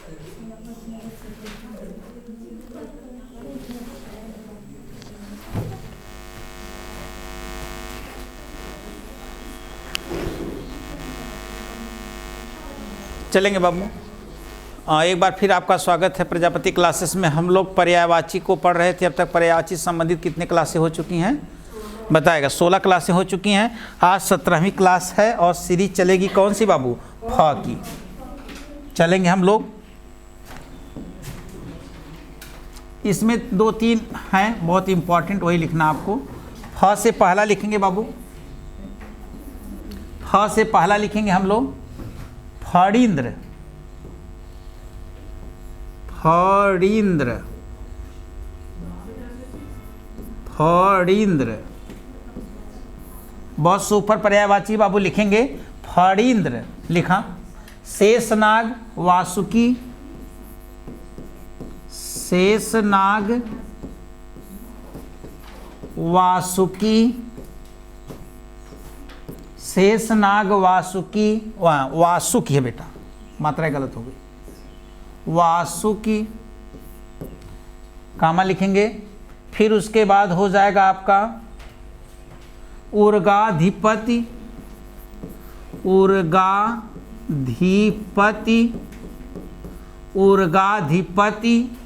चलेंगे बाबू। एक बार फिर आपका स्वागत है प्रजापति क्लासेस में। हम लोग पर्यायवाची को पढ़ रहे थे। अब तक पर्यायवाची संबंधित कितने क्लासें हो चुकी हैं बताएगा। 16 क्लासें हो चुकी हैं। आज 17वीं क्लास है और सीरीज चलेगी कौन सी बाबू? फ की चलेंगे हम लोग। इसमें 2-3 हैं बहुत इंपॉर्टेंट, वही लिखना आपको। फ से पहला लिखेंगे बाबू। फ से पहला लिखेंगे हम लोग फणींद्र। फणींद्र, फणींद्र बहुत सुपर पर्यायवाची बाबू लिखेंगे। फणींद्र लिखा। शेषनाग वासुकी, शेषनाग वासुकी, शेषनाग वासुकी, वासुकी है बेटा, मात्रा गलत हो गई। वासुकी कामा लिखेंगे। फिर उसके बाद हो जाएगा आपका उर्गाधिपति। उर्गाधिपति, उर्गाधिपति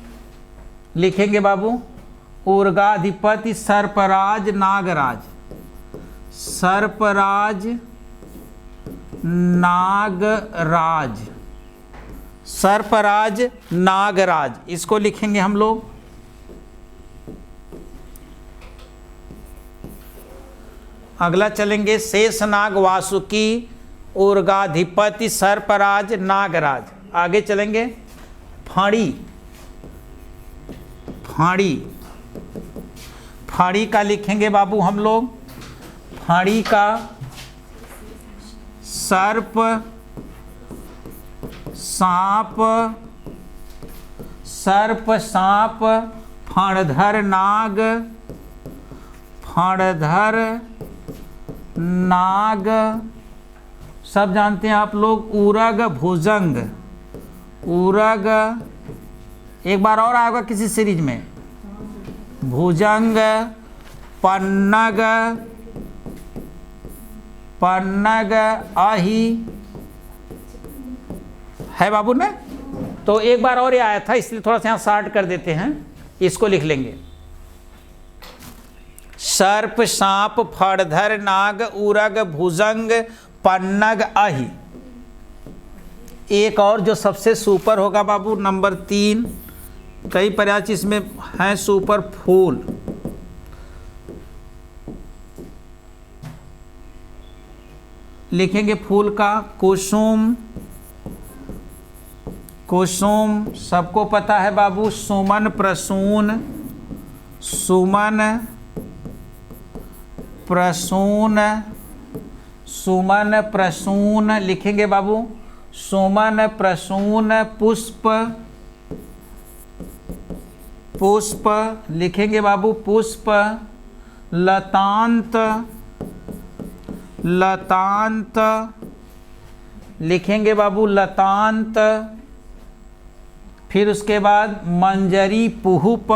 लिखेंगे बाबू। उर्गाधिपति सर्पराज नागराज, सर्पराज नागराज, सर्पराज नागराज इसको लिखेंगे हम लोग। अगला चलेंगे शेषनाग वासुकी, उर्गाधिपति सर्पराज नागराज। आगे चलेंगे फाड़ी। फाड़ी, फाड़ी का लिखेंगे बाबू हम लोग। फाड़ी का सर्प, सांप, सर्प सांप, फणधर नाग, फणधर नाग सब जानते हैं आप लोग। उरग भुजंग, उरग एक बार और आएगा किसी सीरीज में। भुजंग, पन्नग, पन्नग आही है बाबू ने। तो एक बार और ये आया था इसलिए थोड़ा सा यहाँ शार्ट कर देते हैं, इसको लिख लेंगे। सर्प सांप फणधर नाग उरग भुजंग पन्नग आही। एक और जो सबसे सुपर होगा बाबू नंबर 3, कई पर्यायवाची इसमें हैं सुपर। फूल, लिखेंगे फूल का कुसुम। कुसुम सबको पता है बाबू। सुमन प्रसून, सुमन प्रसून, सुमन प्रसून लिखेंगे बाबू। सुमन प्रसून पुष्प, पुष्प लिखेंगे बाबू। पुष्प लतांत, लतांत लिखेंगे बाबू। लतांत। फिर उसके बाद मंजरी पुहुप,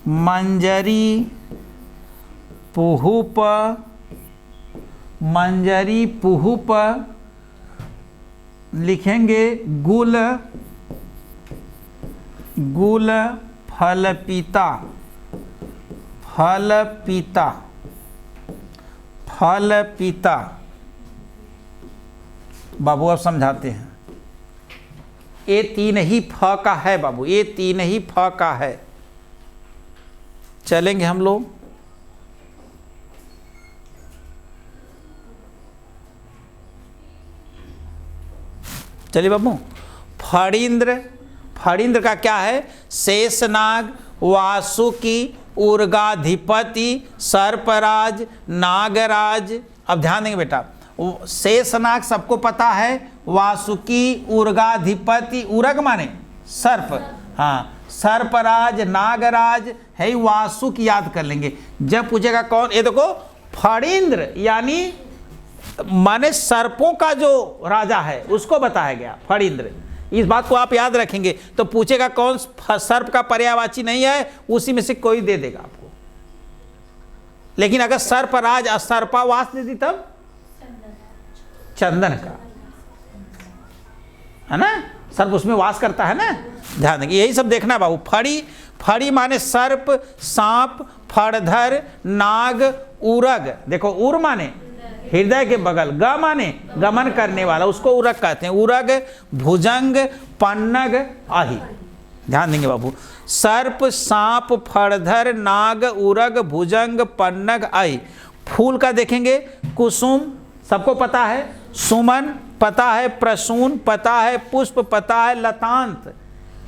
मंजरी पुहुप, मंजरी पुहुप लिखेंगे। गुल, गुल फलपीता, फलपीता, फलपीता बाबू अब समझाते हैं। ये 3 ही फ का है बाबू, ये 3 ही फ का है। चलेंगे हम लोग। चलिए बाबू। फणींद्र, फणींद्र का क्या है? शेषनाग वासुकी उर्गाधिपति सर्पराज नागराज। अब ध्यान देंगे बेटा, शेषनाग सबको पता है। वासुकी उर्गाधिपति, उर्ग माने सर्प, हाँ, सर्पराज नागराज है। वासुक याद कर लेंगे। जब पूछेगा कौन, ये देखो फणींद्र यानी माने सर्पों का जो राजा है उसको बताया गया फणींद्र। इस बात को आप याद रखेंगे। तो पूछेगा कौन सर्प का पर्यायवाची नहीं है, उसी में से कोई दे देगा आपको। लेकिन अगर सर्पराज सर्पावास दे दी तब चंदन का, है ना, सर्प उसमें वास करता है ना, ध्यान देंगे। यही सब देखना बाबू। फड़ी, फड़ी माने सर्प, सांप, फड़धर, नाग, उरग। देखो उर माने हृदय के बगल, ग माने गमन करने वाला, उसको उरग कहते हैं। उरग, भुजंग, पन्नग, आही। ध्यान देंगे बाबू। सर्प, सांप, फड़धर, नाग, उरग, भुजंग, पन्नग, आही। फूल का देखेंगे, कुसुम सबको पता है, सुमन पता है, प्रसून पता है, पुष्प पता है, लतांत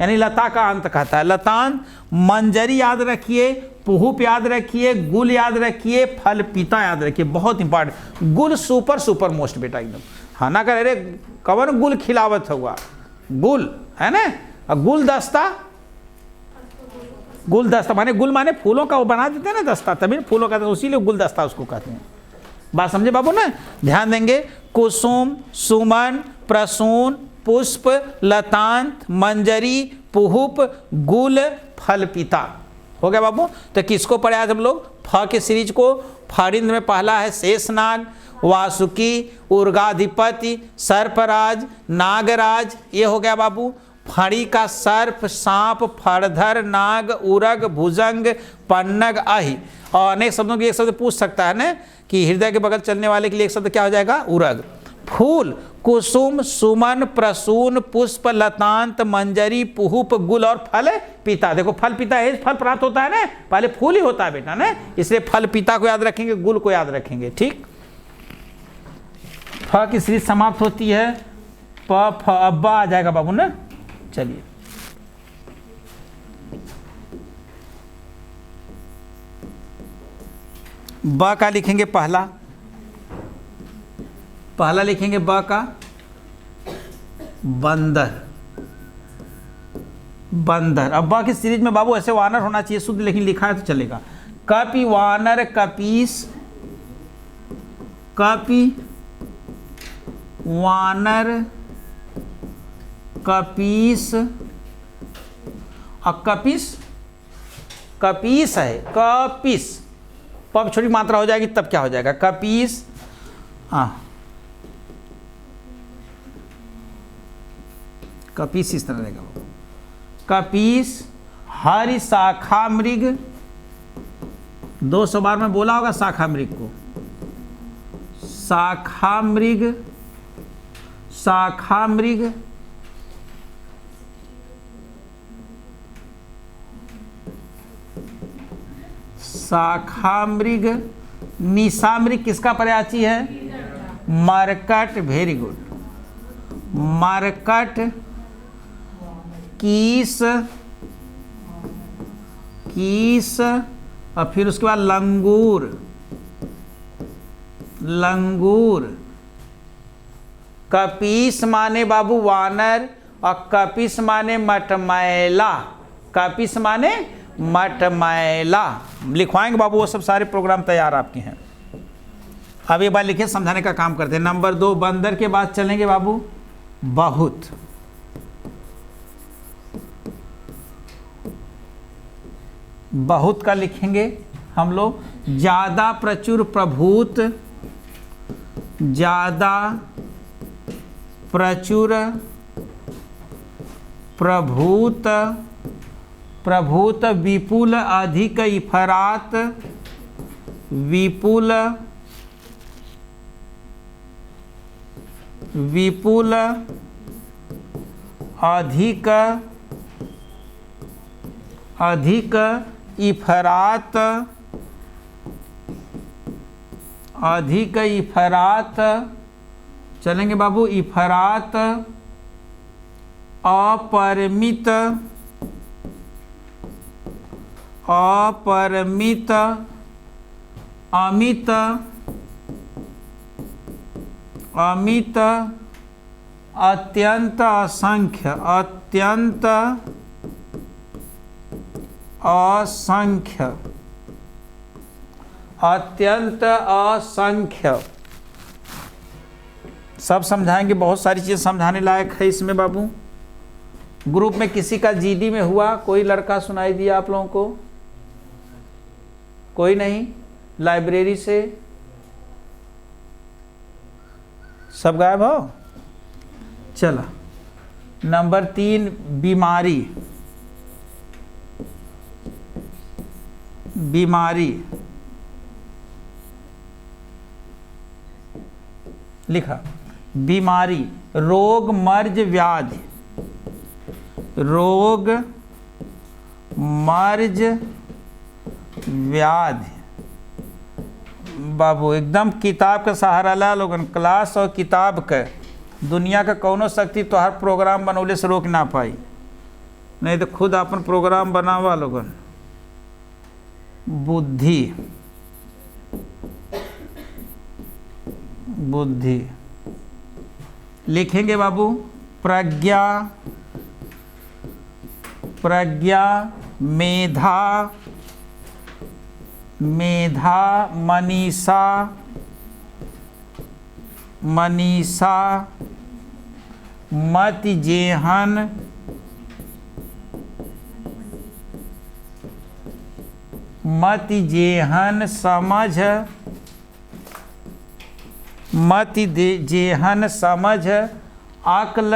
यानी लता का अंत कहता है, लतांत। मंजरी याद रखिए, पुहुप याद रखिए, गुल याद रखिए, फल पीता याद रखिए, बहुत इंपॉर्टेंट। गुल सुपर मोस्ट बेटा एकदम। हाँ ना कर, अरे कवन गुल खिलावत हुआ, गुल है ना। और गुलदस्ता, गुलदस्ता माने गुल माने फूलों का वो बना देते हैं ना दस्ता, तभी फूलों का, उसीलिए गुलदस्ता उसको कहते हैं। बात समझे बाबू ना, ध्यान देंगे। कुसुम, सुमन, प्रसून, पुष्प, लतांत, मंजरी, पुहुप, गुल, फल पीता। हो गया बाबू। तो किसको पढ़े आज हम लोग? फ के सीरीज को। फणींद्र में पहला है शेषनाग, वासुकी, उर्गाधिपति, सर्पराज, नागराज। ये हो गया बाबू। फणी का सर्प, सांप, फड़धर, नाग, उरग, भुजंग, पन्नग, आही। और अनेक शब्दों की एक शब्द पूछ सकता है ना कि हृदय के बगल चलने वाले के लिए एक शब्द क्या हो जाएगा? उरग। फूल कुसुम, सुमन, प्रसून, पुष्प, लतांत, मंजरी, पुहुप, गुल और फल पीता। देखो फल पीता है, फल प्राप्त होता है ना, पहले फूल ही होता है बेटा ना, इसलिए फल पीता को याद रखेंगे, गुल को याद रखेंगे। ठीक। फ की सीरीज समाप्त होती है। प फ अब्बा आ जाएगा बाबू ना। चलिए ब का लिखेंगे पहला, पहला लिखेंगे ब का बंदर, बंदर। अब ब की सीरीज में बाबू ऐसे वानर होना चाहिए शुद्ध, लेकिन लिखा है तो चलेगा। कपि वानर, कपीस, कपि वानर, कपीस और कपीस, कपीस है, कपीस। पब छोटी मात्रा हो जाएगी तब क्या हो जाएगा? कपीस। हाँ कपीस इस तरह रहेगा। कपीस, हरि शाखा मृग, 200 बार में बोला होगा शाखा मृग को। शाखा मृग, शाखा मृग, शाखा मृग। निशा मृग किसका पर्यायवाची है? मरकट। Very good. मरकट। कीस, कीस और फिर उसके बाद लंगूर, लंगूर। कपीस माने बाबू वानर और कपिस माने मटमैला, कपिस माने मटमैला। लिखवाएंगे बाबू, वो सब सारे प्रोग्राम तैयार आपके हैं। अब एक बार लिखिए, समझाने का काम करते हैं। नंबर 2 बंदर के बाद चलेंगे बाबू बहुत। बहुत का लिखेंगे हम लोग ज्यादा, प्रचुर, प्रभूत, ज्यादा, प्रचुर, प्रभूत, प्रभूत, विपुल, अधिक, इफरात, विपुल, विपुल, अधिक, अधिक, इफरात, अधिक, इफरात। चलेंगे बाबू इफरात, अपरिमित, अपरिमित, अमित, अमित, अत्यंत, असंख्य, अत्यंत, असंख्य, अत्यंत, असंख्य। सब समझाएंगे, बहुत सारी चीज़ समझाने लायक है इसमें बाबू। ग्रुप में किसी का जीडी में हुआ, कोई लड़का सुनाई दिया आप लोगों को? कोई नहीं? लाइब्रेरी से सब गायब हो? चला, नंबर 3 बीमारी। बीमारी लिखा, बीमारी, रोग, मर्ज, व्याधि। रोग, मर्ज, व्याधि। बाबू एकदम किताब का सहारा ला लोगन, क्लास और किताब का। दुनिया का कौनो शक्ति तो हर प्रोग्राम बनौले से रोक ना पाई, नहीं तो खुद अपन प्रोग्राम बनावा लोगन। बुद्धि, बुद्धि लिखेंगे बाबू। प्रज्ञा, प्रज्ञा, मेधा, मेधा, मनीषा, मनीषा, मति जेहन, मति जेहन, समझ, मति जेहन, समझ, अक्ल,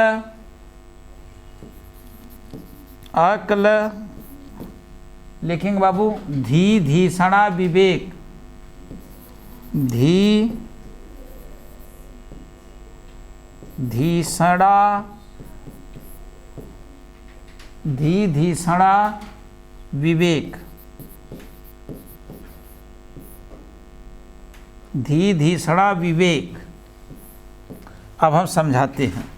अक्ल लिखेंगे बाबू। धी, धीषणा, विवेक। धी, धीषणा, धी, धीषणा, विवेक। धी, धीषणा, विवेक। अब हम समझाते हैं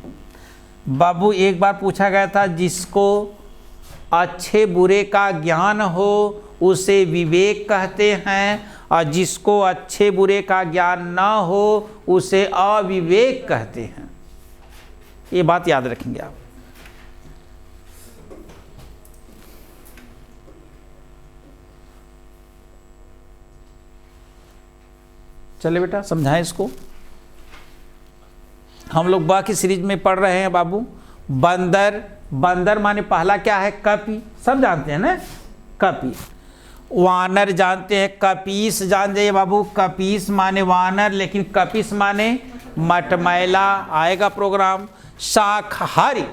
बाबू। एक बार पूछा गया था, जिसको अच्छे बुरे का ज्ञान हो उसे विवेक कहते हैं, और जिसको अच्छे बुरे का ज्ञान ना हो उसे अविवेक कहते हैं। ये बात याद रखेंगे आप। चले बेटा समझाएं इसको। हम लोग बा की सीरीज में पढ़ रहे हैं बाबू। बंदर, बंदर माने पहला क्या है? कपि, सब जानते हैं ना, कपि। वानर जानते हैं, कपीस जान जाइए बाबू। कपीस माने वानर, लेकिन कपिस माने मटमैला। आएगा प्रोग्राम। शाकहारी,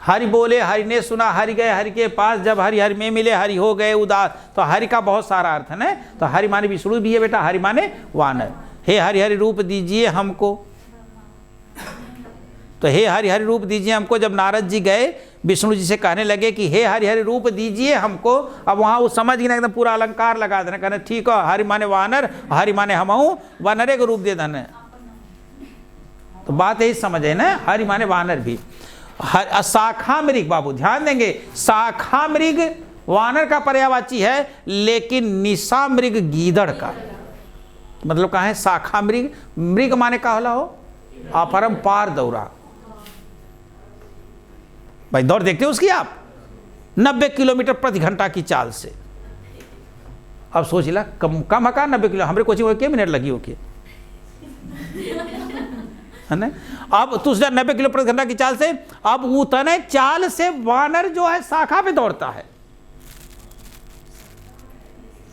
हरि बोले हरि ने सुना, हरि गए हरि के पास, जब हरि हरि में मिले हरि हो गए उदास। तो हरि का बहुत सारा अर्थ है ना। तो हरि माने विष्णु भी है बेटा, हरि माने वानर। हे हरि हरि रूप दीजिए हमको, तो हे हरि हरि रूप दीजिए हमको। जब नारद जी गए विष्णु जी से कहने लगे कि हे हरि हरि रूप दीजिए हमको, अब वहाँ वो समझ गए ना, एकदम पूरा अलंकार लगा देना, कहना ठीक है, हरि माने वानर, हरि माने हमहू, वानरे को रूप दे देना। तो बात यही समझ है ना, हरि माने वानर भी। शाखा मृग बाबू ध्यान देंगे, शाखा मृग वानर का पर्यायवाची है, लेकिन निशा मृग गीदड़ का। मतलब कहाँ है? शाखा मृग, मृग माने का होला हो अपरंपार दौड़ा। भाई दौड़ देखते हो उसकी आप, 90 किलोमीटर प्रति घंटा की चाल से। अब सोच ला, कम हका 90 किलो, हमारे कोचिंग में क्या मिनट लगी होगी है ना। अब तू 90 किलो प्रति घंटा की चाल से, अब उतने चाल से वानर जो है शाखा पे दौड़ता है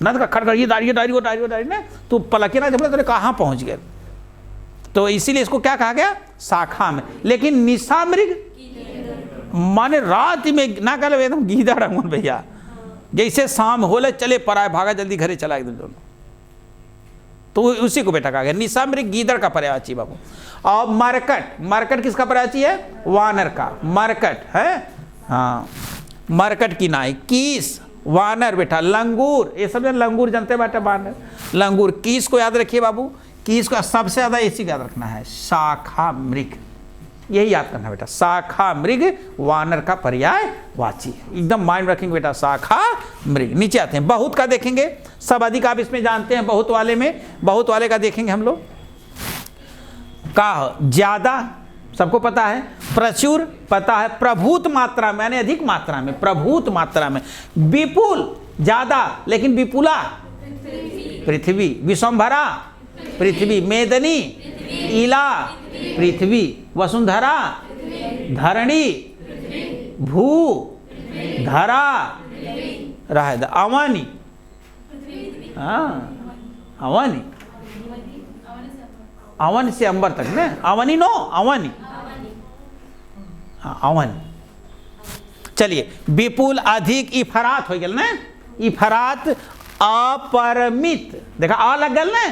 ना। तो खड़खड़ ये दारी ना, तू पलके ना, जब कहाँ पहुंच गए। तो इसीलिए इसको क्या कहा गया? शाखा में। लेकिन निशा मृग माने रात में ना कह एकदम गीदड़ रंगन भैया, जैसे शाम होले चले पराए भागा जल्दी घरे चला एकदम दोनों। तो उसी को बेटा कहा गया निशा मृग गीदड़ का पर्यायवाची बाबू। और मरकट, मरकट किसका पर्यायवाची है? वानर का। मरकट है, हाँ मरकट की नाई। कीस वानर बेटा। लंगूर, ये सब लंगूर जानते हैं बेटा, वानर लंगूर। कीस को याद रखिए बाबू, कीस को सबसे ज्यादा इसी याद रखना है, शाखा मृग, यही याद करना बेटा। शाखा मृग वानर का पर्यायवाची है, एकदम माइंड रखेंगे बेटा, शाखा मृग। नीचे आते हैं, बहुत का देखेंगे। सब अधिक आप इसमें जानते हैं, बहुत वाले में, बहुत वाले का देखेंगे हम लोग। का ज्यादा सबको पता है, प्रचुर पता है, प्रभूत मात्रा में यानी अधिक मात्रा में, प्रभूत मात्रा में। विपुल ज्यादा, लेकिन विपुला पृथ्वी, विश्वंभरा पृथ्वी, मेदनी इला पृथ्वी, वसुंधरा धरणी, भू धरा, रह अवनी, हाँ अवनी, अवन से अंबर तक ना, अवनी नो अवनी, हाँ अवनी। चलिए विपुल अधिक इफरात हो गया ना, इफरात अपरिमित, देखा आ लग गल ना,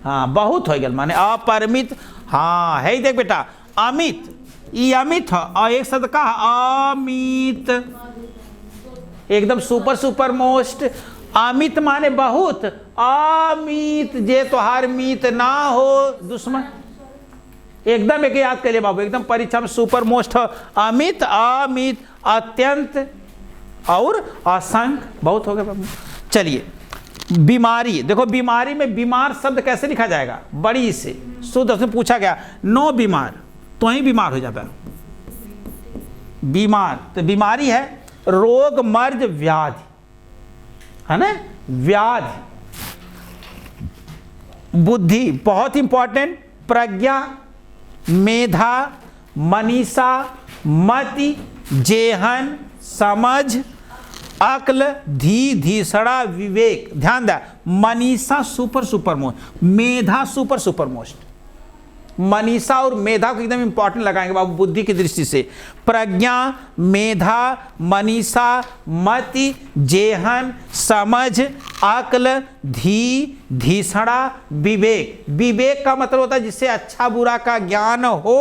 हाँ बहुत हो गया माने अपरिमित, हाँ है देख बेटा अमित, ई अमित है और एक शब्द का अमित, एकदम सुपर सुपर मोस्ट, अमित माने बहुत, अमित जे तोहार मीत ना हो दुश्मन, एकदम एक याद करिए बाबू, एकदम परीक्षा में सुपर मोस्ट है अमित, अमित, अत्यंत और असंख्य, बहुत हो गया बाबू। चलिए बीमारी, देखो बीमारी में बीमार शब्द कैसे लिखा जाएगा, बड़ी से शुद्ध, उसमें पूछा गया नो बीमार, तो ही बीमार हो जाता है बीमार, तो बीमारी है रोग मर्ज व्याधि, है ना, व्याधि। बुद्धि बहुत इंपॉर्टेंट, प्रज्ञा, मेधा, मनीषा, मति, जेहन, समझ, अक्ल, धी धीसड़ा, विवेक। ध्यान दे, मनीषा सुपर सुपर मोस्ट, मेधा सुपर सुपर मोस्ट, मनीषा और मेधा को एकदम इंपॉर्टेंट लगाएंगे बाबू बुद्धि की दृष्टि से। प्रज्ञा, मेधा, मनीषा, मति, जेहन, समझ, अक्ल, धी धीसड़ा, विवेक। विवेक का मतलब होता है जिससे अच्छा बुरा का ज्ञान हो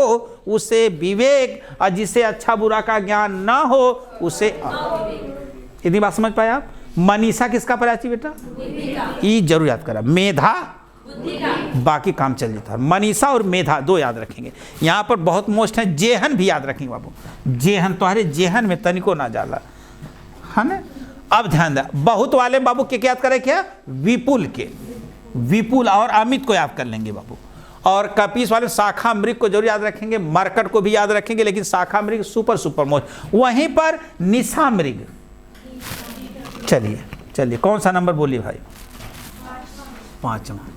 उसे विवेक, और जिसे अच्छा बुरा का ज्ञान ना हो उसे इतनी बात समझ पाए आप। मनीषा किसका पराची बेटा, ये जरूर याद करा, मेधा बाकी काम चल जाता है। मनीषा और मेधा दो याद रखेंगे, यहाँ पर बहुत मोस्ट है। जेहन भी याद रखेंगे बाबू, जेहन तुम्हारे जेहन में तनिको ना जाला, है ना। अब ध्यान दे, बहुत वाले बाबू के याद करें क्या, विपुल के, विपुल और अमित को याद कर लेंगे बाबू, और कपीस वाले शाखा मृग को जरूर याद रखेंगे, मरकट को भी याद रखेंगे, लेकिन शाखा मृग सुपर सुपर मोस्ट। वहीं पर निशा मृग, चलिए चलिए कौन सा नंबर बोलिए भाई, 5वां।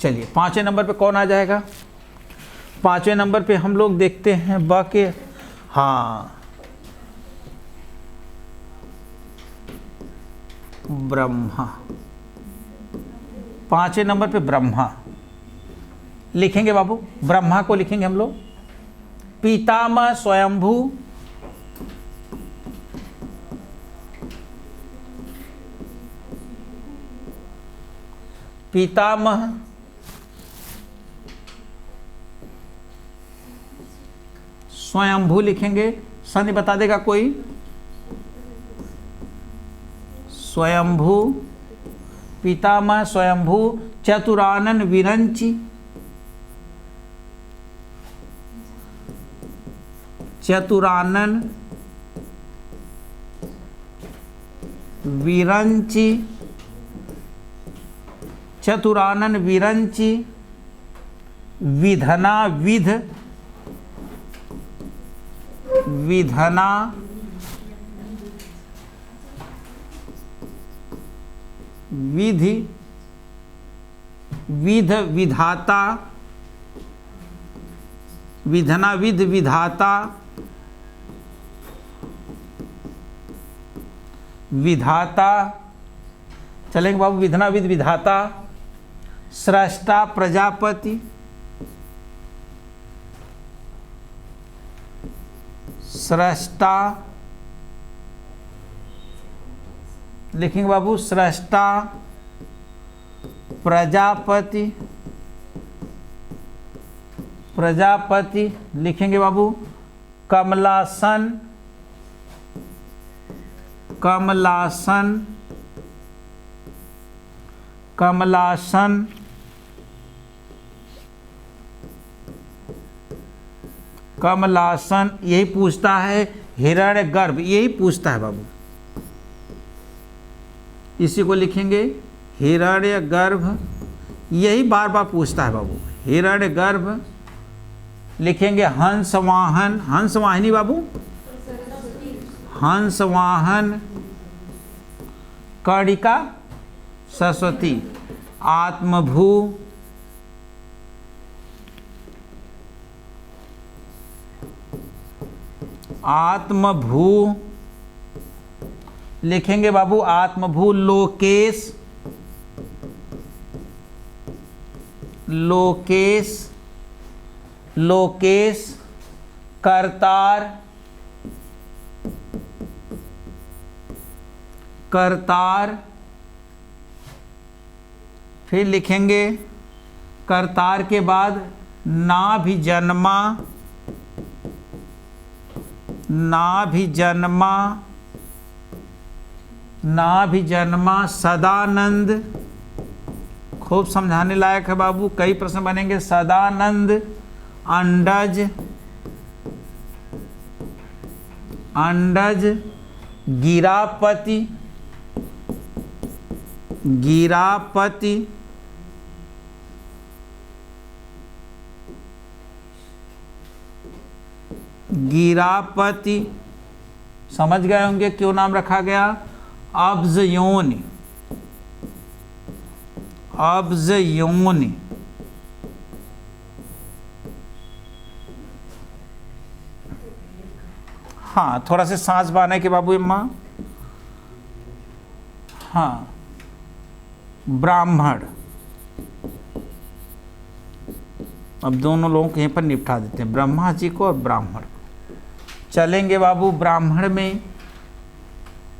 चलिए 5वें नंबर पे कौन आ जाएगा, 5वें नंबर पे हम लोग देखते हैं बाकी, हाँ ब्रह्मा, 5वें नंबर पे ब्रह्मा लिखेंगे बाबू, ब्रह्मा को लिखेंगे हम लोग। पितामह स्वयंभू, पितामह स्वयंभू लिखेंगे, संधि बता देगा कोई, स्वयंभू, पितामह स्वयंभू। चतुरानन विरंची, चतुरानन विरंची, चतुरानन विरंची। विधना विध, विधना विधि, विध विधाता, विधना विध विधाता, विधाता। चलेंगे बाबू, विधना विध विधाता। स्रष्टा प्रजापति, स्रष्टा लिखेंगे बाबू, स्रष्टा प्रजापति, प्रजापति लिखेंगे बाबू। कमलासन, कमलासन, कमलासन। कमलासन यही पूछता है, हिरण्यगर्भ यही पूछता है बाबू, इसी को लिखेंगे हिरण्यगर्भ, यही बार बार पूछता है बाबू, हिरण्यगर्भ लिखेंगे। हंसवाहन, हंसवाहिनी बाबू, हंसवाहन। कर्णिका सरस्वती। आत्मभू, आत्मभू लिखेंगे बाबू, आत्मभू लोकेश, लोकेश, लोकेश करतार, करतार, फिर लिखेंगे करतार के बाद नाभिजन्मा, नाभिजन्मा, नाभिजन्मा सदानंद, खूब समझाने लायक है बाबू, कई प्रश्न बनेंगे। सदानंद अंडज, अंडज गिरापति, गिरापति, गिरापति, समझ गए होंगे क्यों नाम रखा गया। अब्ज योनि, अब्ज योनि, हाँ थोड़ा से सांस बाने के बाबू अम्मा। हाँ ब्राह्मण, अब दोनों लोगों को यहीं पर निपटा देते हैं, ब्रह्मा जी को और ब्राह्मण को। चलेंगे बाबू ब्राह्मण में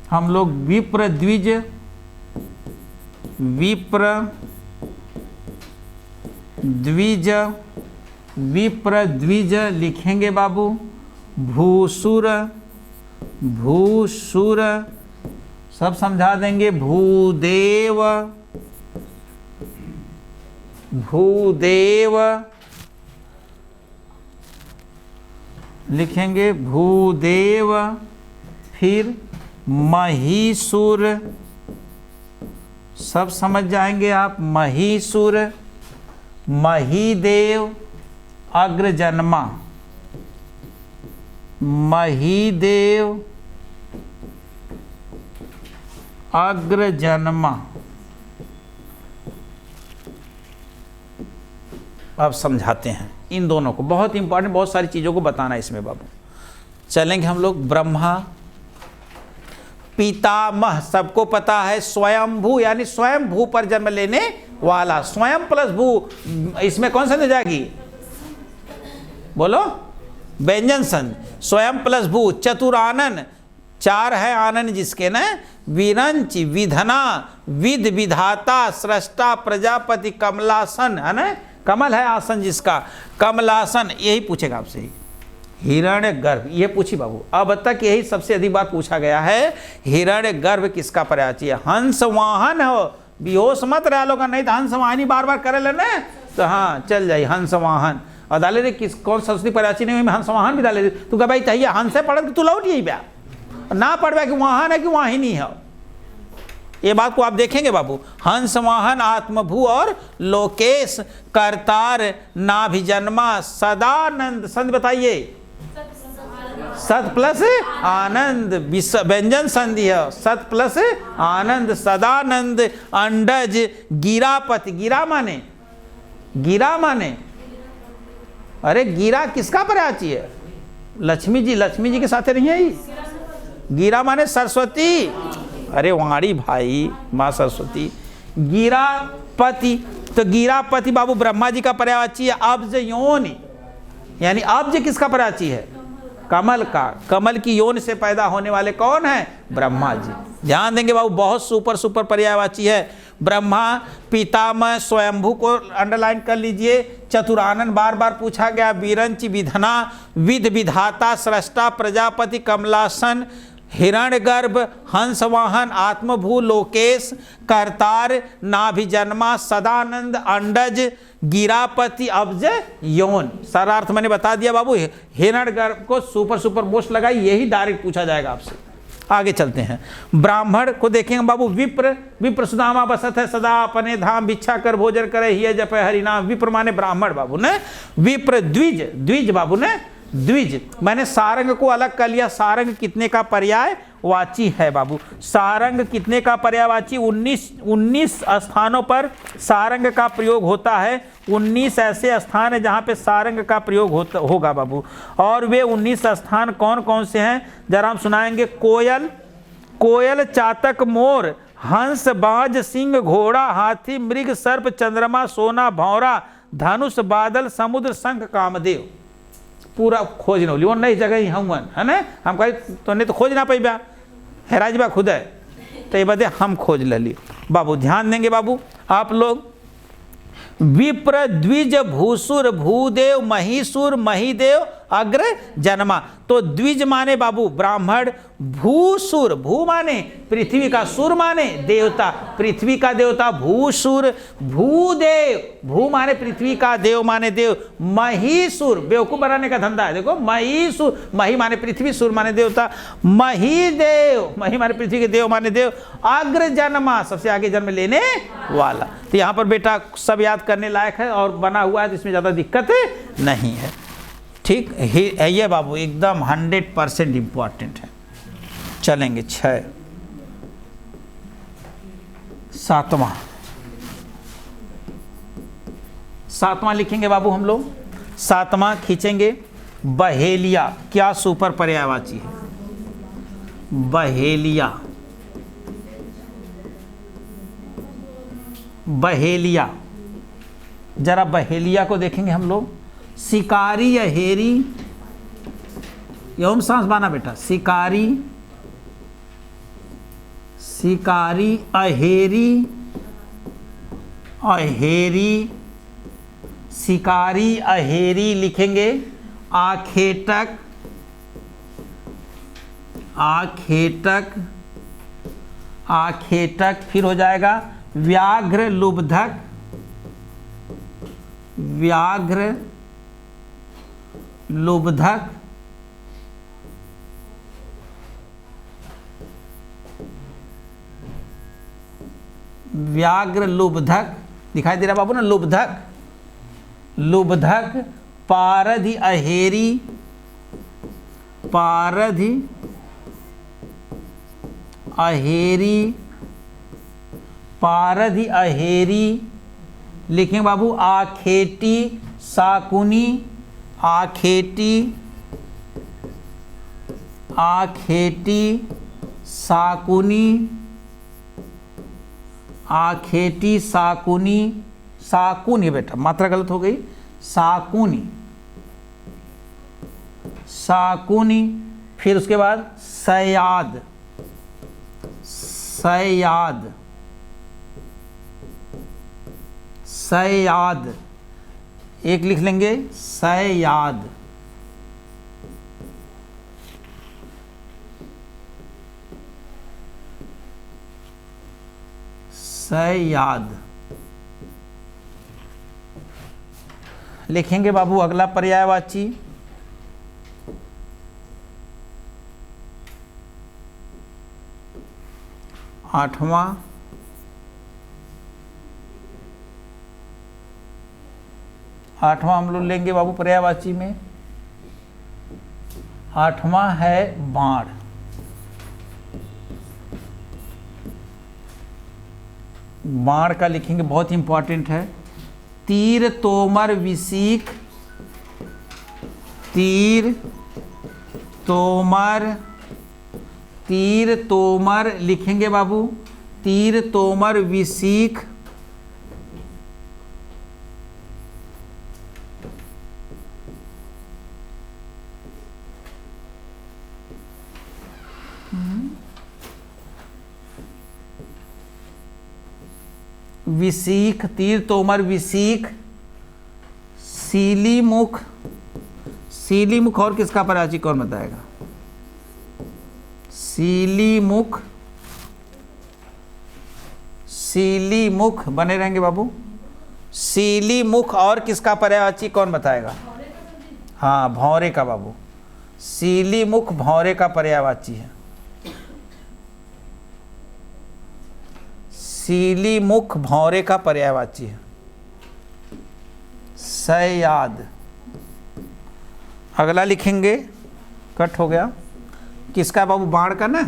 हम लोग विप्र द्विज, विप्र द्विज, विप्र द्विज लिखेंगे बाबू। भूसुर, भूसुर सब समझा देंगे। भूदेव, भूदेव लिखेंगे, भूदेव, फिर महीसुर सब समझ जाएंगे आप। महीसुर, महीदेव अग्रजन्मा, महीदेव अग्रजन्मा। अब समझाते हैं इन दोनों को, बहुत इंपॉर्टेंट, बहुत सारी चीज़ों को बताना है इसमें बाबू। चलेंगे हम लोग ब्रह्मा पितामह, सबको पता है। स्वयंभू यानी स्वयं भू पर जन्म लेने वाला, स्वयं प्लस भू, इसमें कौन सा जाएगी बोलो, व्यंजन संध। स्वयं प्लस भू, चतुरानन, चार है आनंद जिसके न, विरंच, विधना, विध, विधाता, सृष्टा, प्रजापति, कमलासन है ना, कमल है आसन जिसका, कमलासन, यही पूछेगा आपसे। हिरण्य गर्भ, ये पूछी बाबू, अब तक यही सबसे अधिक बार पूछा गया है। हिरण्य गर्भ किसका पर्यायवाची है। हंस वाहन हो, बेहोश मत रहा लोग, नहीं तो हंस वाहनी बार बार करे लेना तो हाँ चल जाए हंस वाहन। और डाले रे किस कौन सरस्वती पर्यायवाची नहीं हुई, हंस वाहन भी डाले। तू कह भाई चाहिए हंस पढ़ के तू लौट यही ब्या ना पढ़ कि वाहन है कि वाहिनी है, ये बात को आप देखेंगे बाबू। हंस वाहन, आत्मभू और लोकेश, करतार, नाभिजन्मा, सदानंद, संध बताइए, सत प्लस आनंद, व्यंजन संधि है, सत प्लस आनंद, सदानंद, अंडज, गिरापति, गिरा माने, गिरा माने, अरे गिरा किसका पर्यायवाची है, लक्ष्मी जी, लक्ष्मी जी के साथ नहीं है ही। गिरा माने सरस्वती, अरे वाणी भाई माँ सरस्वती। गिरापति, तो गिरापति बाबू ब्रह्मा जी का पर्यायवाची है। अब्ज योनि यानी अब्ज किसका पर्यायवाची है, कमल का, कमल की योनि से पैदा होने वाले कौन है, ब्रह्मा जी। ध्यान देंगे बाबू, बहुत सुपर सुपर पर्यायवाची है। ब्रह्मा, पितामह, स्वयंभू को अंडरलाइन कर लीजिए। चतुरानन बार बार पूछा गया। विरंच, विधना, विध, विधाता, सृष्टा, प्रजापति, कमलासन, हिरण्यगर्भ, हंसवाहन, आत्मभू, लोकेश, करतार, नाभिजन्मा, सदानंद, अंडज, गिरापति, अब्ज, यौन। सारा अर्थ मैंने बता दिया बाबू। हिरण्यगर्भ को सुपर सुपर मोस्ट लगाई, यही डायरेक्ट पूछा जाएगा आपसे। आगे चलते हैं, ब्राह्मण को देखेंगे बाबू। विप्र, विप्र सुदामा बसत है सदा अपने धाम, भिक्षा कर भोजन करे हिय जप हरिनाम। विप्र माने ब्राह्मण बाबू ने। विप्र द्विज, द्विज बाबू ने, द्विज मैंने सारंग को अलग कर लिया। सारंग कितने का पर्याय, पर्यायवाची है बाबू। सारंग कितने का पर्यायवाची? 19 स्थानों पर सारंग का प्रयोग होता है। 19 ऐसे स्थान है जहाँ पे सारंग का प्रयोग होगा बाबू। और वे 19 स्थान कौन कौन से हैं जरा हम सुनाएंगे। कोयल, कोयल, चातक, मोर, हंस, बाज, सिंह, घोड़ा, हाथी, मृग, सर्प, चंद्रमा, सोना, भौरा, धनुष, बादल, समुद्र, शंख, कामदेव। पूरा खोज ली वो नई जगह ही हम है ना, हम कहीं तो नहीं तो खोज ना पैबा, हैराज बा खुद है तो ये बदे हम खोज ली बाबू। ध्यान देंगे बाबू आप लोग। विप्र, द्विज, भूसुर, भूदेव, महिसुर, महिदेव, अग्र जन्मा। तो द्विज माने बाबू ब्राह्मण, भूसुर, भू माने पृथ्वी का, सुर माने देवता, पृथ्वी का देवता भूसुर, भूदेव, भू माने पृथ्वी का, देव माने देव, महिसुर, बेवकूफ बनाने का धंधा है देखो, महिसुर, मही माने पृथ्वी, सुर माने देवता, महिदेव, मही माने पृथ्वी के, देव माने देव, अग्र जन्मा, सबसे आगे जन्म लेने वाला। तो यहाँ पर बेटा सब याद करने लायक है और बना हुआ है तो इसमें ज़्यादा दिक्कत नहीं है। ठीक है ये बाबू एकदम 100% इम्पॉर्टेंट है। चलेंगे 6 सातवां लिखेंगे बाबू हम लोग। 7वां खींचेंगे बहेलिया। क्या सुपर पर्यायवाची है? बहेलिया, बहेलिया, जरा बहेलिया को देखेंगे हम लोग। शिकारी अहेरी, यौम सांस बाना बेटा, शिकारी, शिकारी अहेरी, अहेरी, शिकारी अहेरी लिखेंगे। आखेटक, आखेटक, आखेटक, फिर हो जाएगा व्याघ्र लुब्धक, व्याघ्र लुब्धक, व्याघ्र लुब्धक दिखाई दे रहा बाबू ना, लुब्धक, लुब्धक, पारधि अहेरी, पारधि अहेरी, पारधि अहेरी लिखेंगे बाबू। आखेटी साकुनी, आखेटी, आखेटी साकुनी, आखेटी साकुनी, साकुनी बेटा मात्रा गलत हो गई, साकुनी, साकुनी। फिर उसके बाद सयाद, सयाद, सयाद, एक लिख लेंगे सयाद, सयाद लिखेंगे बाबू। अगला पर्यायवाची आठवां, आठवां हम लोग लेंगे बाबू पर्यायवाची में। आठवां है बाण। बाण का लिखेंगे, बहुत इंपॉर्टेंट है। तीर, तोमर, विसीख, तीर, तोमर, तीर, तोमर लिखेंगे बाबू। तीर, तोमर, विसीख, विसीख, तीर, तोमर, विसीख, सीली मुख, सीली मुख और किसका पर्यायवाची कौन बताएगा? सीली मुख, सीली मुख बने रहेंगे बाबू। सीली मुख और किसका पर्यायवाची कौन बताएगा? हाँ भौरे का बाबू। सीली मुख भौरे का पर्यायवाची है। सीली मुख भौरे का पर्यायवाची है। सयाद। अगला लिखेंगे, कट हो गया, किसका बाबू? बाण का ना,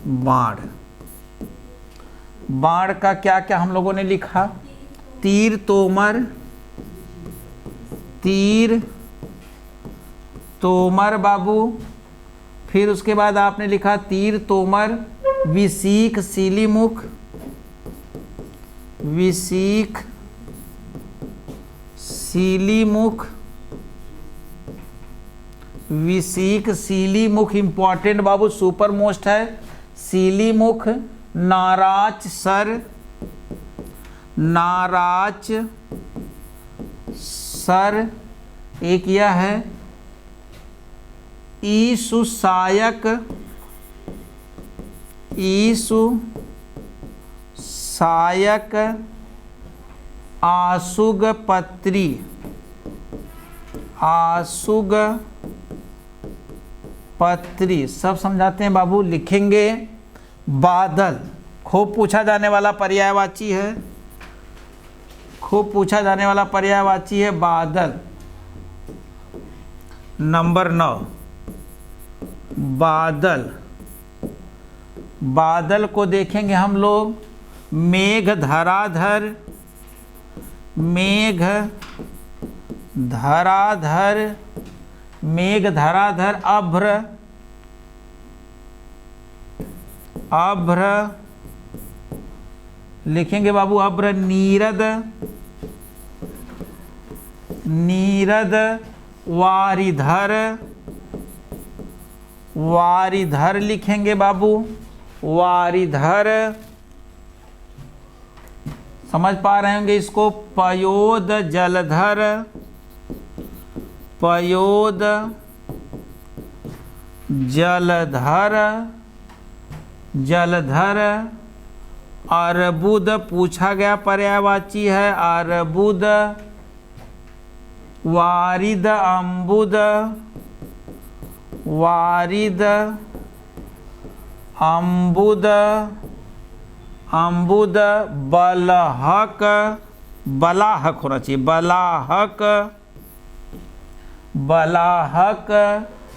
बाण। बाण का क्या क्या हम लोगों ने लिखा? तीर तोमर, तीर तोमर बाबू। फिर उसके बाद आपने लिखा तीर तोमर, विसीख सीलीमुख, विसीख सीलीमुख, विसीख सीलीमुख इंपॉर्टेंट बाबू, सुपर मोस्ट है। सीलीमुख, नाराच सर, नाराच सर, एक यह है। ईसु सायक, ईसु सायक, आसुग पत्री, आसुग पत्री, सब समझाते हैं बाबू, लिखेंगे। बादल, खूब पूछा जाने वाला पर्यायवाची है, खूब पूछा जाने वाला पर्यायवाची है बादल। नंबर 9 बादल। बादल को देखेंगे हम लोग, मेघ धराधर, मेघ धराधर, मेघ धराधर, अभ्र, अभ्र लिखेंगे बाबू, अभ्र, नीरद, नीरद, वारिधर, वारिधर लिखेंगे बाबू, वारिधर, समझ पा रहे होंगे इसको। पयोद जलधर, पयोद जलधर, जलधर। अर्बुद पूछा गया पर्यायवाची है, अर्बुद। वारिद अम्बुद, वारिद अम्बुद, अम्बुद। बलहक, बलाहक होना चाहिए, बलाहक, बलाहक।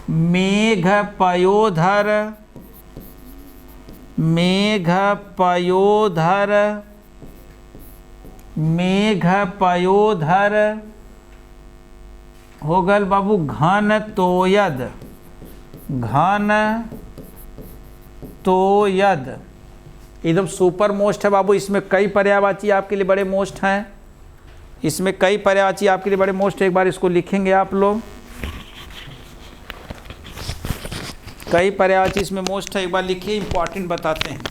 मेघ पयोधर, मेघ पयोधर, मेघ पयोधर। हो गल बाबू घन तोयद, घन तोयद, एकदम सुपर मोस्ट है बाबू। इसमें कई पर्यायवाची आपके लिए बड़े मोस्ट हैं, इसमें कई पर्यायवाची आपके लिए बड़े मोस्ट है। एक बार इसको लिखेंगे आप लोग, कई पर्यायवाची इसमें मोस्ट है, एक बार लिखिए, इंपॉर्टेंट बताते हैं।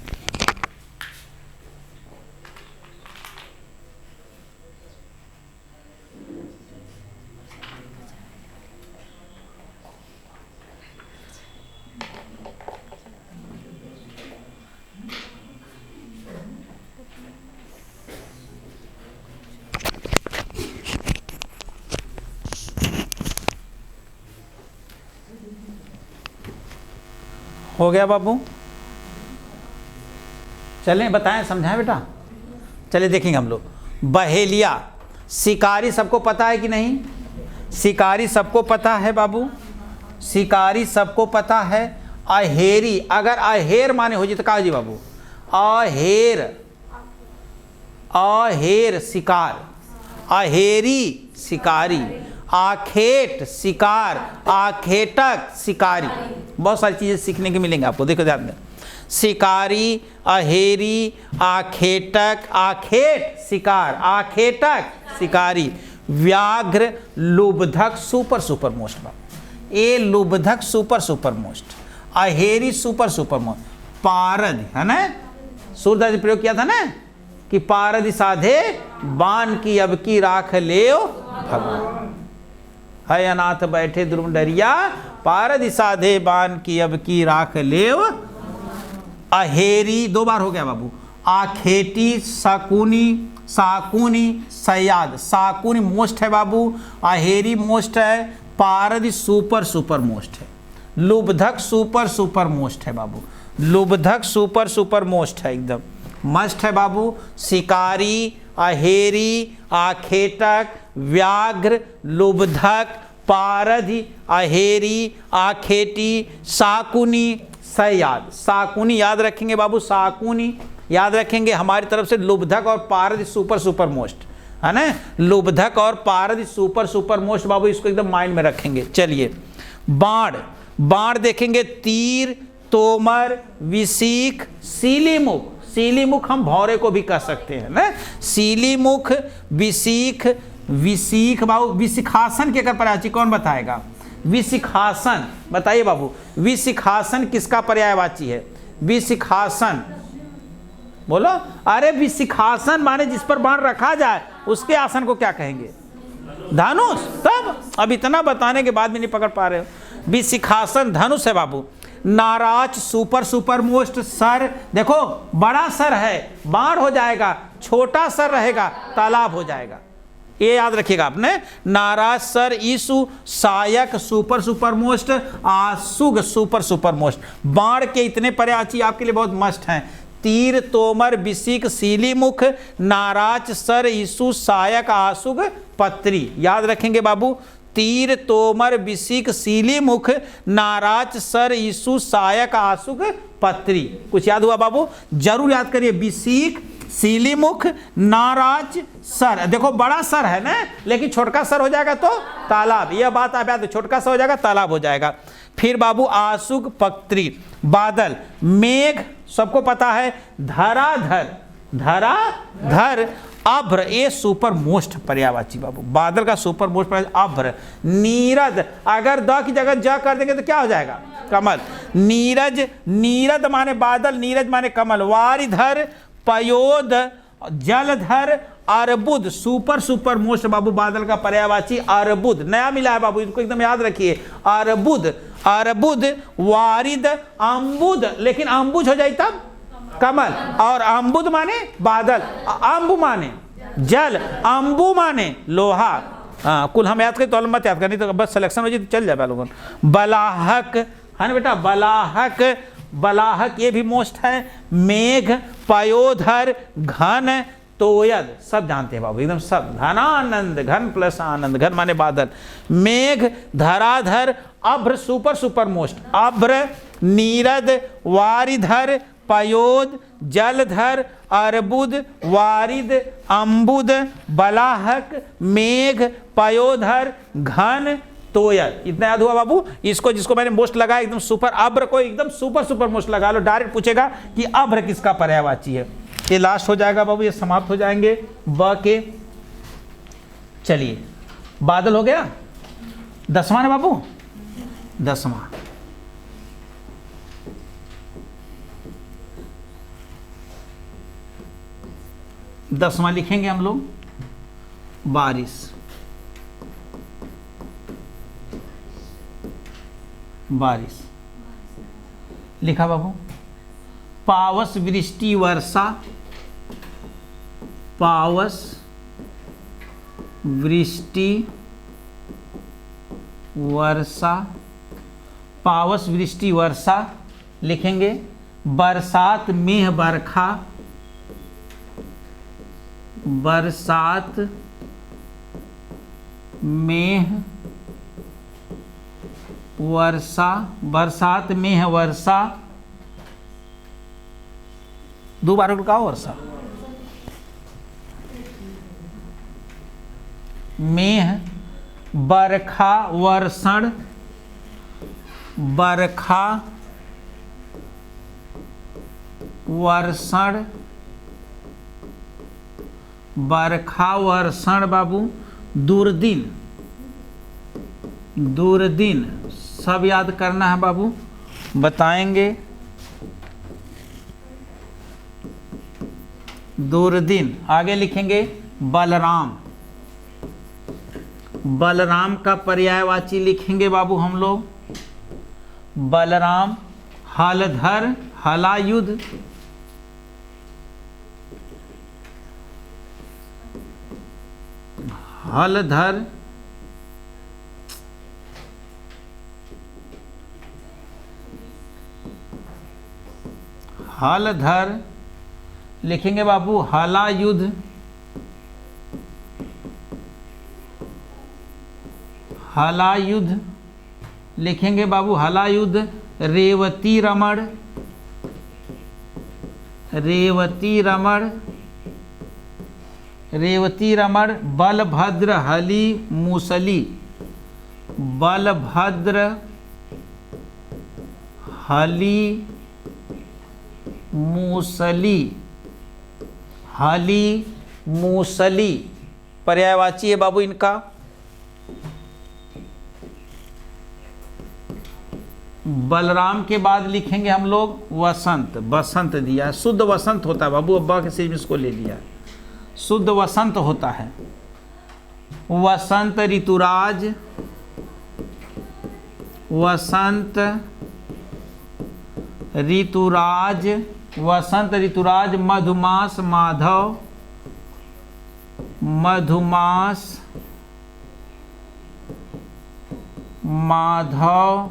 हो गया बाबू? चलें बताएं, समझाएं बेटा। चलिए देखेंगे हम लोग। बहेलिया, शिकारी सबको पता है कि नहीं? शिकारी सबको पता है बाबू, शिकारी सबको पता है। अहेरी, अगर अहेर माने हो जी तो कहा जी बाबू, अहेर, अहेर शिकार, अहेरी शिकारी। आखेट शिकार, आखेटक शिकारी। बहुत सारी चीज़ें सीखने की मिलेंगी आपको, देखो ध्यान में। शिकारी, अहेरी, आखेटक, आखेट शिकार, आखेटक शिकारी। व्याघ्र, लुब्धक, सुपर सुपर मोस्ट बात। ए लुब्धक सुपर सुपर मोस्ट, अहेरी सुपर सुपर मोस्ट। पारद है ना, सूरदास प्रयोग किया था ना कि पारद साधे बान की अब की राख ले भगवान। है अनाथ बैठे ध्रुव डरिया, पारद साधे बान की अब की राख लेव। अहेरी दो बार हो गया बाबू। आखेटी, साकुनी, साकुनी, सयाद। साकुनी मोस्ट है बाबू, अहेरी मोस्ट है, पारद सुपर सुपर मोस्ट है, लुब्धक सुपर सुपर मोस्ट है बाबू, लुब्धक सुपर सुपर मोस्ट है, एकदम मस्ट है बाबू। शिकारी, अहेरी, आखेटक, व्याघ्र, लुब्धक, पारधि, अहेरी, आखेटी, साकुनी, सयाद। शाकुनी याद रखेंगे बाबू, शाकुनी याद रखेंगे। हमारी तरफ से लुब्धक और पारद सुपर मोस्ट है ना, लुब्धक और पारद सुपर मोस्ट बाबू, इसको एकदम माइंड में रखेंगे। चलिए बाण, बाण देखेंगे तीर, तोमर, विसीख, सीलीमुख। सीलीमुख हम भौरे को भी कह सकते हैं ना, सीलीमुख, विसीख, विसीख बाबू। विशिखासन के अगर पर्यायवाची कौन बताएगा? विशिखासन बताइए बाबू, विशिखासन किसका पर्यायवाची है? विशिखासन बोलो। अरे विशिखासन माने जिस पर बाण रखा जाए उसके आसन को क्या कहेंगे? धनुष। तब अब इतना बताने के बाद भी नहीं पकड़ पा रहे हो। विशिखासन धनुष है बाबू। नाराज सुपर मोस्ट सर, देखो बड़ा सर है बाण हो जाएगा, छोटा सर रहेगा तालाब हो जाएगा, ये याद रखिएगा आपने। नाराज सर ईसु, सायक सुपर मोस्ट, आसुग सुपर मोस्ट। बाण के इतने पर्यायवाची आपके लिए बहुत मस्ट हैं। तीर, तोमर, विसिक, सीलीमुख, नाराज सर ईसु, सायक, आसुग, पत्री। याद रखेंगे बाबू, तीर, तोमर, विसिक, सीलीमुख, नाराज सर ईसु, सायक, आसुग, पत्री। कुछ याद हुआ बाबू? जरूर याद करिए। विसिक, सीलीमुख, नाराज सर, देखो बड़ा सर है ना, लेकिन छोटका सर हो जाएगा तो तालाब। यह बात आप याद, छोटका सर हो जाएगा तालाब हो जाएगा। फिर बाबू आसुग, पत्री, बादल, मेघ सबको पता है, धराधर, धराधर, अभ्र, ये सुपर मोस्ट पर्यायवाची बाबू, बादल का सुपर मोस्ट पर्यायवाची अभ्र। नीरद, अगर द की जगह ज कर देंगे तो क्या हो जाएगा? कमल। नीरज, नीरद माने बादल, नीरज माने कमल। वारिधर, पयोध, जलधर, अर्बुद सुपर मोस्ट बाबू, बादल का पर्यायवाची अर्बुद। नया मिला है बाबू, इनको एकदम याद रखिए। अर्बुद, अर्बुद, वारिद, अम्बुद, लेकिन अम्बुज हो जाए तब कमल, और अम्बुद माने बादल, अम्बु माने जल, अम्बु माने लोहा। कुल हम याद करें तो मत याद करनी, तो बस सिलेक्शन हो जाए तो चल जाए लोगों। बलाहक है ना बेटा, बलाहक, बलाहक ये भी मोस्ट है। मेघ, पयोधर, घन, तोयद, सब जानते हैं बाबू एकदम सब। घनानंद, घन प्लस आनंद, घन माने बादल। मेघ, धराधर, अभ्र सुपर मोस्ट, अभ्र, नीरद, वारिधर, पयोद, जलधर, अर्बुद, वारिद, अम्बुद, बलाहक, मेघ, पयोधर, घन, तोयद। इतना याद हुआ बाबू? इसको जिसको मैंने मोस्ट लगाया एकदम सुपर, अभ्र को एकदम सुपर मोस्ट लगा लो। डायरेक्ट पूछेगा कि अभ्र किसका पर्यायवाची है। ये लास्ट हो जाएगा बाबू, ये समाप्त हो जाएंगे ब के। चलिए बादल हो गया, 10वां है बाबू, 10वां। दसवां लिखेंगे हम लोग, बारिश। बारिश लिखा बाबू। पावस, वृष्टि, वर्षा, पावस, वृष्टि, वर्षा, पावस, वृष्टि, वर्षा लिखेंगे। बरसात, मेह, बरखा, बरसात, मेह, वर्षा, बरसात, मेह, वर्षा, दो बार रुकाओ, वर्षा, मेह, बरखा, वर्षण, बरखा, वर्षण, बरखा, वर्षण बाबू। दुर्दिन, दुर्दिन सब याद करना है बाबू, बताएंगे। दुर्दिन। आगे लिखेंगे बलराम, बलराम का पर्यायवाची लिखेंगे बाबू हम लोग। बलराम। हलधर, हलायुध, हलधर, हलधर लिखेंगे बाबू। हलायुध, हलायुध लिखेंगे बाबू हलायुध, रेवती रमण, रेवती रमण, रेवती रमण, बलभद्र हली मूसली, बलभद्र हली मूसली, हली मूसली पर्यायवाची है बाबू इनका। बलराम के बाद लिखेंगे हम लोग वसंत, बसंत दिया, शुद्ध वसंत होता है बाबू, अब्बा के सीज में इसको ले लिया, शुद्ध वसंत होता है। वसंत ऋतुराज, वसंत ऋतुराज, वसंत ऋतुराज, मधुमास माधव, मधुमास माधव,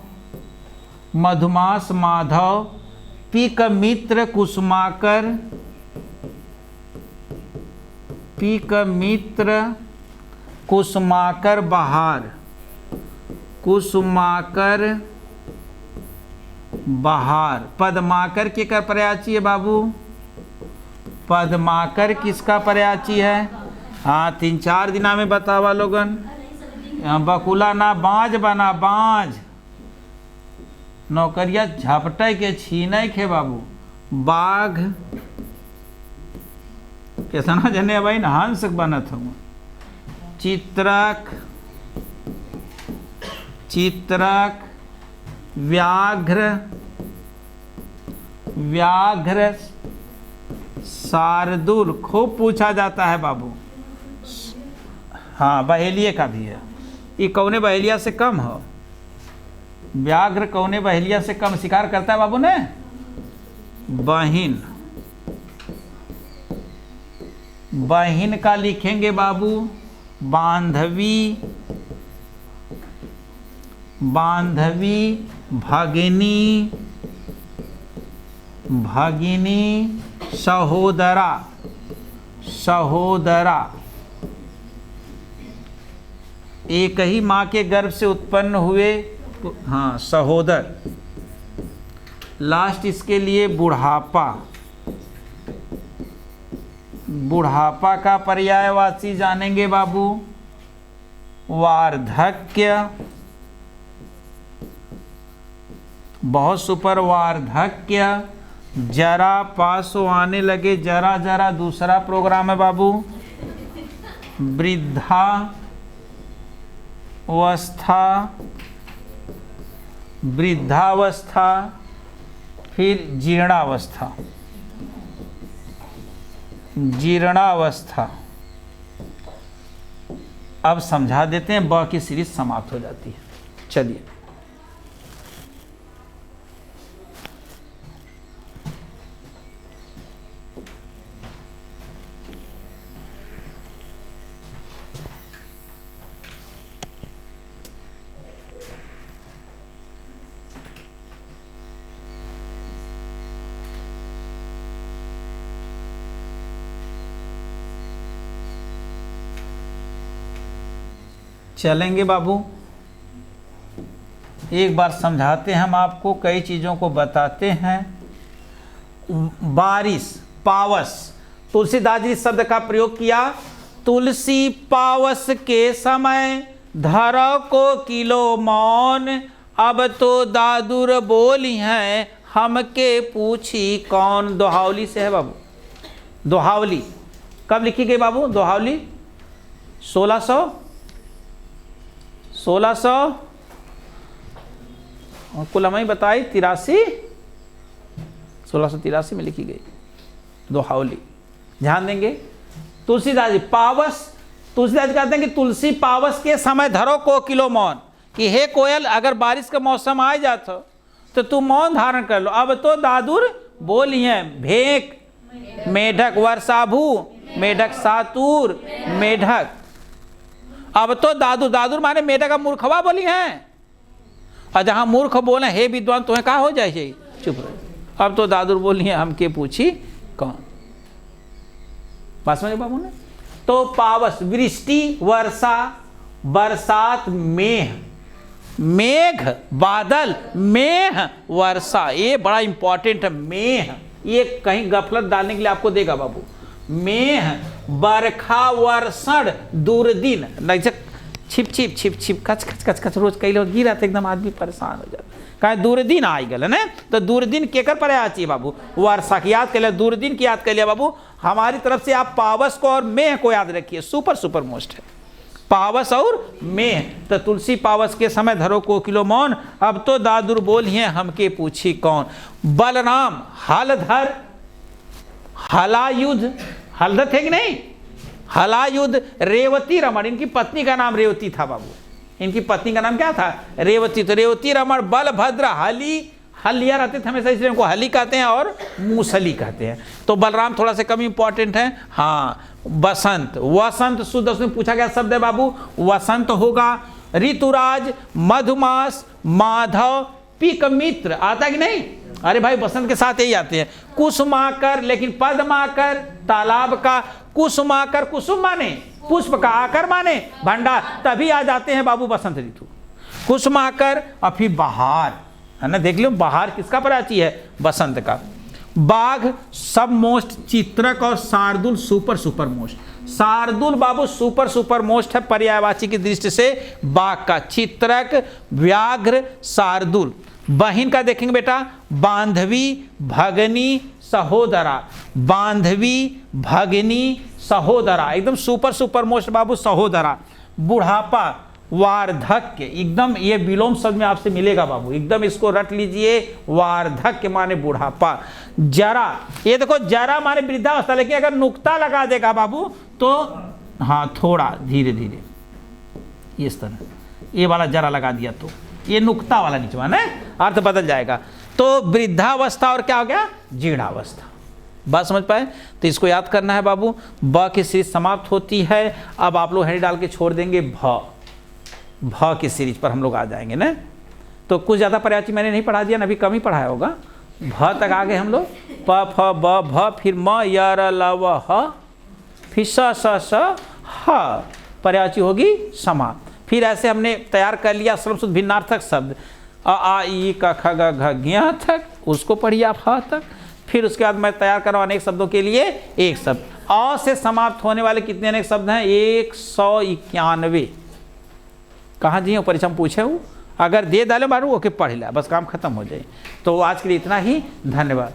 मधुमास माधव, पीक मित्र कुसुमाकर, पीक मित्र कुसुमाकर बहार, कुसुमाकर बहार। पद्माकर के का पर्यायवाची है बाबू, पद्माकर किसका पर्यायवाची है? हाँ 3-4 दिना में बतावा लोगन। बकुला ना बाज बना, बाज नौकरिया झपटे के छीने के बाबू। बाघ कैसा जने भाई ना हंस बनत हूँ। चित्रक, चित्रक, व्याघ्र, व्याघ्र, शार्दूल खूब पूछा जाता है बाबू। हाँ बहेलिये का भी है, ये कौने बहेलिया से कम हो? व्याघ्र कौने बहेलिया से कम शिकार करता है बाबू ने? बहिन, बहिन का लिखेंगे बाबू बांधवी, बांधवी, भगिनी, भगिनी, सहोदरा, सहोदरा। एक ही माँ के गर्भ से उत्पन्न हुए, हाँ सहोदर। लास्ट इसके लिए बुढ़ापा, बुढ़ापा का पर्यायवाची जानेंगे बाबू वार्धक्य, बहुत सुपर, वार्धक्य। जरा पास आने लगे, जरा जरा दूसरा प्रोग्राम है बाबू। वृद्धा अवस्था, वृद्धावस्था, फिर जीर्णावस्था, जीर्णावस्था। अब समझा देते हैं, ब की सीरीज समाप्त हो जाती है। चलिए चलेंगे बाबू, एक बार समझाते हैं हम आपको, कई चीज़ों को बताते हैं। बारिश, पावस, तुलसीदास जी शब्द का प्रयोग किया। तुलसी पावस के समय धरो को किलो मौन, अब तो दादुर बोली हैं हमके पूछी कौन। दोहावली से है बाबू, दोहावली कब लिखी गई बाबू? दोहावली 1600 कुल हमें बताई 1683 में लिखी गई दोहावली। ध्यान देंगे, तुलसीदास जी पावस, तुलसीदास जी कहते हैं कि तुलसी पावस के समय धरो को किलो मौन, कि हे कोयल अगर बारिश का मौसम आ जाता तो तुम मौन धारण कर लो। अब तो दादुर बोली हैं, भेक मेढक, वर्षाभू मेढक, सातूर मेढक। अब तो दादुर, दादुर माने मेढक का मूर्खवा बोली हैं, और जहाँ मूर्ख बोले हे विद्वान तुम्हें कहा हो जाए, चुप रहे। अब तो दादुर बोली हैं हमके पूछी कौन। बात समझे बाबू ने? तो पावस, वृष्टि, वर्षा, बरसात, मेह, मेघ बादल, मेह वर्षा। ये बड़ा इंपॉर्टेंट है, मेह, ये कहीं गफलत डालने के लिए आपको देगा बाबू। मेह बरखा वर्षण दुर्दिन, छिप छिप छिप छिप खच खच खच खच, रोज कई लोग गिरा एकदम आदमी परेशान हो जाता। कहा दुर्दिन आई गल है ना, तो दुर्दिन केकर पर आची बाबू, वर्षा की याद कर लिया, दुर्दिन की याद कर लिया बाबू। हमारी तरफ से आप पावस को और मेह को याद रखिए, सुपर मोस्ट है पावस और मेह। तो तुलसी पावस के समय धरो कोकिलो मौन, अब तो दादुर बोलिए हमके पूछी कौन। बलराम हलधर हलायुध, हलधर थे कि नहीं, हलायुध रेवती रमण, इनकी पत्नी का नाम रेवती था बाबू, इनकी पत्नी का नाम क्या था, रेवती। तो रेवती रमण बलभद्र हली, हलिया रहते थे हमेशा, इसलिए उनको हली कहते हैं और मूसली कहते हैं। तो बलराम थोड़ा सा कम इंपॉर्टेंट है। हाँ, वसंत, वसंत शुद्ध, उसमें पूछा गया शब्द है बाबू, वसंत होगा। ऋतुराज, मधुमास, माधव, पिक मित्र, आता कि नहीं, अरे भाई बसंत के साथ यही आते हैं। कुसुमाकर, लेकिन पद्माकर तालाब का, कुसुमाकर कुसुम माने पुष्प का, आकर माने भंडार, तभी आ जाते हैं बाबू बसंत ऋतु। कुसुमाकर और फिर बहार, है ना, देख लो बहार किसका प्राची है, बसंत का। बाघ सब मोस्ट, चित्रक और शार्दुल सुपर मोस्ट। शार्दुल बाबू सुपर मोस्ट है पर्यायवाची की दृष्टि से बाघ का, चित्रक व्याघ्र शार्दुल। बहिन का देखेंगे बेटा, बांधवी भगनी सहोदरा, बांधवी भगनी सहोदरा, एकदम सुपर मोस्ट बाबू सहोदरा। बुढ़ापा वार्धक्य, एकदम ये विलोम शब्द में आपसे मिलेगा बाबू, एकदम इसको रट लीजिए, वार्धक्य माने बुढ़ापा। जरा, ये देखो जरा माने वृद्धावस्था, लेकिन अगर नुक्ता लगा देगा बाबू तो हाँ थोड़ा धीरे धीरे इस तरह, ये वाला जरा लगा दिया तो ये नुक्ता वाला नीचे ना अर्थ बदल जाएगा। तो वृद्धावस्था और क्या हो गया, जीर्णावस्था। बात समझ पाए, तो इसको याद करना है बाबू। ब की सीरीज समाप्त होती है। अब आप लोग हेड डाल के छोड़ देंगे भ की सीरीज पर हम लोग आ जाएंगे ना। तो कुछ ज़्यादा पर्यायवाची मैंने नहीं पढ़ा दिया ना, अभी कम ही पढ़ाया होगा। भ तक आ गए हम लोग, प फ ब भ, फिर म य र ल व ह, फिर स ह, पर्यायवाची होगी समाप्त। फिर ऐसे हमने तैयार कर लिया सर्वश्रुत भिन्नार्थक शब्द, अ आ ई क ख ग घ ज्ञ तक, उसको पढ़िए आप ह तक। फिर उसके बाद मैं तैयार कर रहा हूँ अनेक शब्दों के लिए एक शब्द। अ से समाप्त होने वाले कितने अनेक शब्द हैं, 191। कहाँ जी परीक्षा में पूछे हूँ, अगर दे डाले मारू ओके पढ़ लिया, बस काम खत्म हो जाए। तो आज के लिए इतना ही, धन्यवाद।